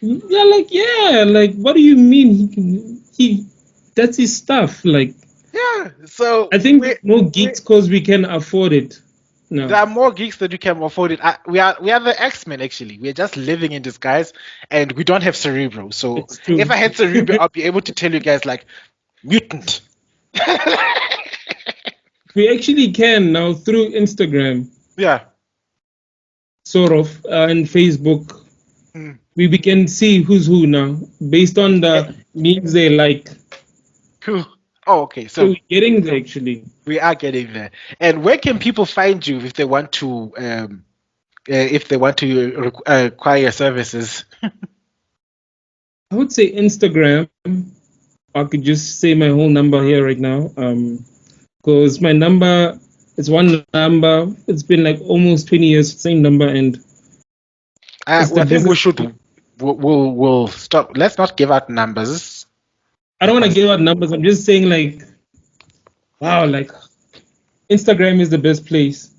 Yeah, like what do you mean? He that's his stuff. Like, yeah. So I think more geeks because we can afford it. No. There are more geeks that we can afford it. We are the X-Men, actually. We're just living in disguise, and we don't have Cerebro. So if I had Cerebro, I'll be able to tell you guys like mutant. We actually can now through Instagram. Yeah. Sort of, and Facebook. We can see who's who now based on the memes they like. Cool. Oh, okay. So we're getting there, actually. We are getting there. And where can people find you if they want to acquire your services? I would say Instagram. I could just say my whole number here right now. Because my number It's one number. It's been like almost 20 years, same number, and it's the I think we business. should. We'll stop. Let's not give out numbers. I don't want to give out numbers. I'm just saying, like, wow, like Instagram is the best place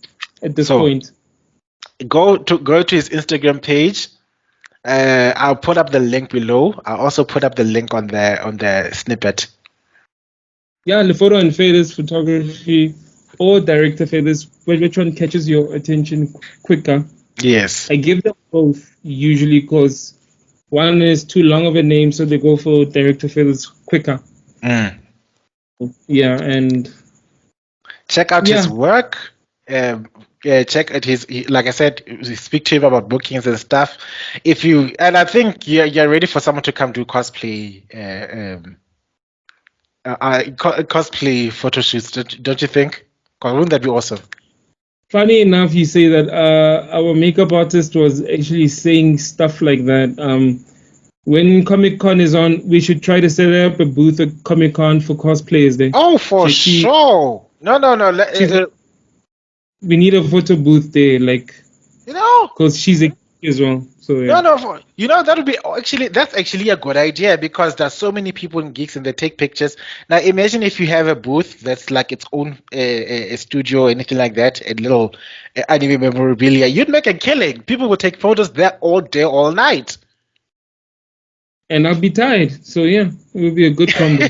at this point. Go to his Instagram page. I'll put up the link below. I'll also put up the link on the snippet. Yeah, Lephoto and Feathers Photography or Director Feathers. Which one catches your attention quicker? Yes. I give them both usually because one is too long of a name, so they go for Director Feathers quicker. Yeah, and check out his work. Check at his, like I said, speak to him about bookings and stuff. And I think you're ready for someone to come do cosplay, cosplay photo shoots, don't you think? Because wouldn't that be awesome? Funny enough, you say that our makeup artist was actually saying stuff like that. When Comic Con is on, we should try to set up a booth at Comic Con for cosplayers there. Oh, for sure. No. We need a photo booth there, like, because she's a geek as well. So yeah. No. That's actually a good idea because there's so many people in geeks and they take pictures. Now imagine if you have a booth that's like its own a studio or anything like that, a little anime memorabilia. You'd make a killing. People will take photos there all day, all night. And I'll be tired, so yeah, it will be a good combo.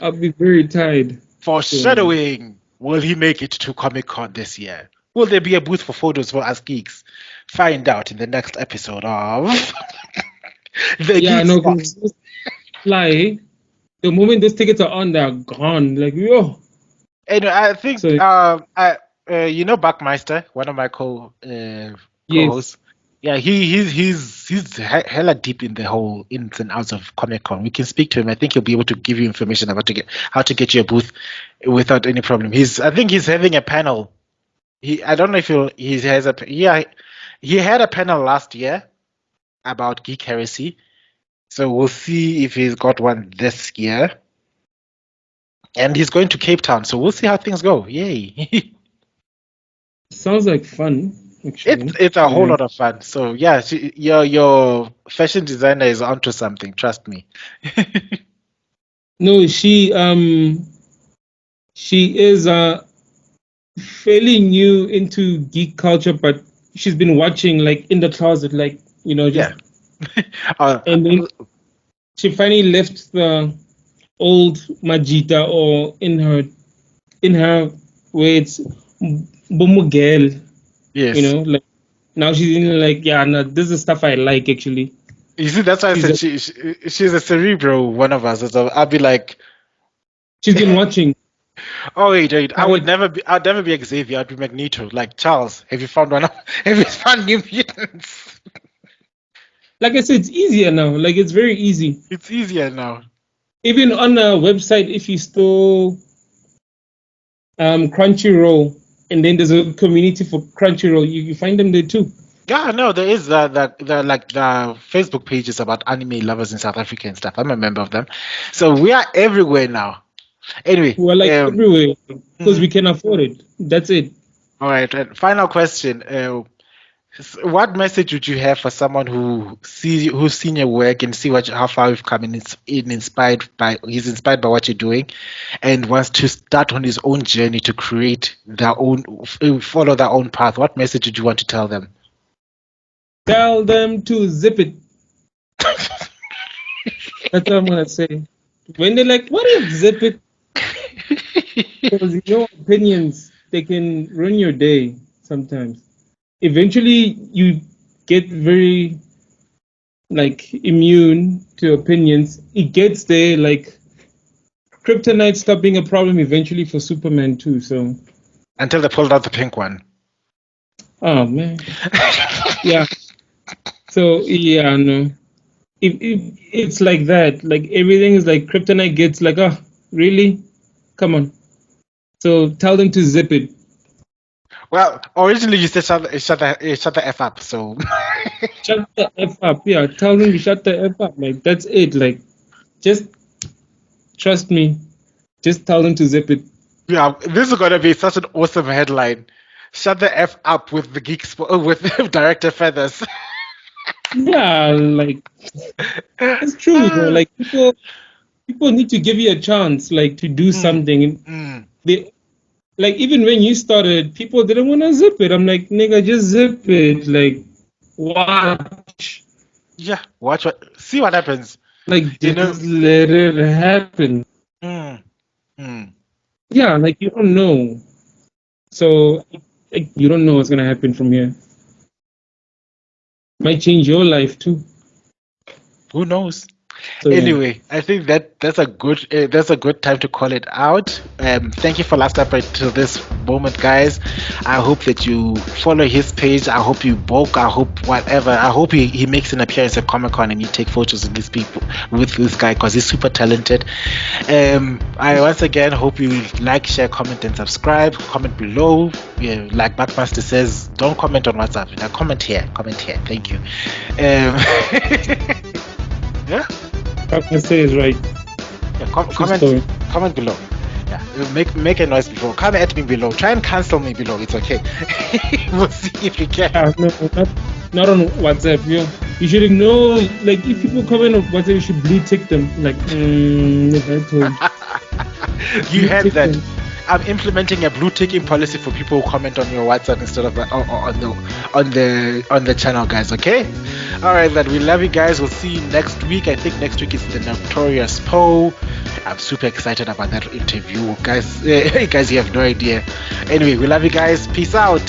I'll be very tired. Foreshadowing. Will he make it to Comic Con this year? Will there be a booth for photos for us geeks? Find out in the next episode of the Geeks fly. The moment those tickets are on, they're gone. Like yo. And I think BuckMeister, one of my co-hosts. Yeah, he's hella deep in the whole ins and outs of Comic Con. We can speak to him. I think he'll be able to give you information about how to get your booth without any problem. I think he's having a panel. I don't know if he had a panel last year about geek heresy. So we'll see if he's got one this year. And he's going to Cape Town, so we'll see how things go. Yay! Sounds like fun. Actually. It's a whole lot of fun. So yeah, your fashion designer is onto something. Trust me. No, she is fairly new into geek culture, but she's been watching like in the closet, like just. And then she finally left the old Majita or in her where it's Bomugel. Yes. Like now she's in like, no, this is the stuff I like actually. You see, that's why I said she's a cerebral one of us. So I'll be like, she's been watching. Oh wait, I'd never be Xavier. I'd be Magneto. Like Charles, have you found New Mutants? Like I said, it's easier now. Like it's very easy. It's easier now. Even on a website, if you store Crunchyroll, and then there's a community for Crunchyroll, you find them there too. Yeah, no, there is the Facebook pages about anime lovers in South Africa and stuff. I'm a member of them, so we are everywhere now. Anyway, we're like everywhere because we can afford it. That's it. All right. And final question: what message would you have for someone who's seen your work and see how far you've come and he's inspired by what you're doing, and wants to start on his own journey to follow their own path? What message would you want to tell them? Tell them to zip it. That's what I'm gonna say. When they're like, "What is zip it?" Because your opinions, they can ruin your day sometimes. Eventually, you get very immune to opinions. It gets there. Like kryptonite stopped being a problem eventually for Superman too. So until they pulled out the pink one. Oh man. Yeah. So yeah, no. It's like that. Like everything is like kryptonite gets like, oh, really? Come on. So tell them to zip it. Well, originally you said shut the F up, so shut the F up, yeah. Tell them to shut the F up. Like that's it. Like just trust me. Just tell them to zip it. Yeah, this is gonna be such an awesome headline. Shut the F up with the with Director Feathers. Yeah, like it's true, bro. Like people need to give you a chance, like to do something. They like even when you started, people didn't want to zip it. I'm like, nigga, just zip it. Like, watch. Yeah, watch see what happens. Like, just let it happen. Yeah, like you don't know. So like, you don't know what's gonna happen from here. Might change your life too. Who knows? So, anyway, I think that's a good time to call it out. Thank you for last up to this moment, guys. I hope that you follow his page. I hope you book. I hope whatever. I hope he makes an appearance at Comic-Con and you take photos with these people, with this guy, because he's super talented. I once again hope you like, share, comment, and subscribe. Comment below. Yeah, like BuckMeister says, don't comment on WhatsApp. Comment here. Thank you. Yeah. BuckMeister is right. Yeah, comment below. Yeah, make a noise before. Come at me below. Try and cancel me below. It's okay. We'll see if you can. No, not on WhatsApp. You should ignore. Like if people comment on WhatsApp, you should blue tick them. Like, you had that. I'm implementing a blue ticking policy for people who comment on your WhatsApp instead of on the channel, guys. Okay. All right, then we love you guys. We'll see you next week. I think next week is the Notorious Poe. I'm super excited about that interview, guys. Guys, you have no idea. Anyway, we love you guys. Peace out.